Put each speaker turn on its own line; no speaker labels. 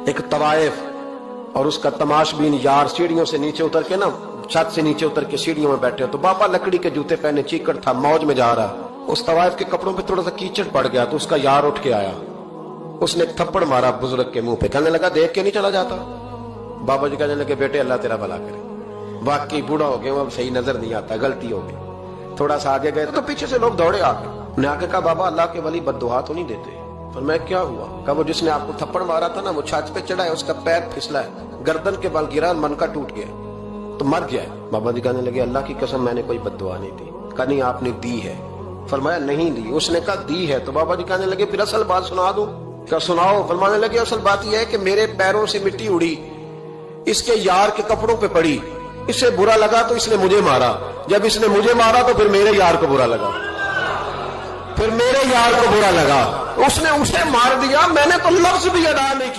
एक तवाइफ और उसका तमाशबीन यार सीढ़ियों से नीचे उतर के ना, छत से नीचे उतर के सीढ़ियों में बैठे, तो बाबा लकड़ी के जूते पहने चीकड़ था, मौज में जा रहा। उस तवाइफ के कपड़ों पे थोड़ा सा कीचड़ पड़ गया तो उसका यार उठ के आया, उसने एक थप्पड़ मारा बुजुर्ग के मुंह पे, कहने लगा देख के नहीं चला जाता। बाबा जी कहने लगे बेटे अल्लाह तेरा भला करे, वाकई बूढ़ा हो गया, अब सही नजर नहीं आता, गलती हो गई। थोड़ा सा आगे गए तो पीछे से लोग दौड़े आके, आके कहा बाबा अल्लाह के वली बद्दुआ तो नहीं देते। पर मैं क्या हुआ? कहा वो जिसने आपको थप्पड़ मारा था ना, वो छत पे चढ़ा है, उसका पैर फिसला है, गर्दन के बल गिरा, मन का टूट गया तो मर गया है। बाबा जी कहने लगे अल्लाह की कसम मैंने कोई बद्दुआ नहीं दी। कहा नहीं आपने दी है। फरमाया नहीं दी। उसने कहा दी है। तो बाबा जी कहने लगे फिर असल बात सुना दूं? क्या सुनाओ? फरमाने लगे असल बात यह है कि मेरे पैरों से मिट्टी उड़ी, इसके यार के कपड़ों पे पड़ी, इससे बुरा लगा तो इसने मुझे मारा, जब इसने मुझे मारा तो फिर मेरे यार को बुरा लगा, फिर मेरे यार को बुरा लगा, उसने उसे मार दिया, मैंने तो लफ्ज भी अदा नहीं किया।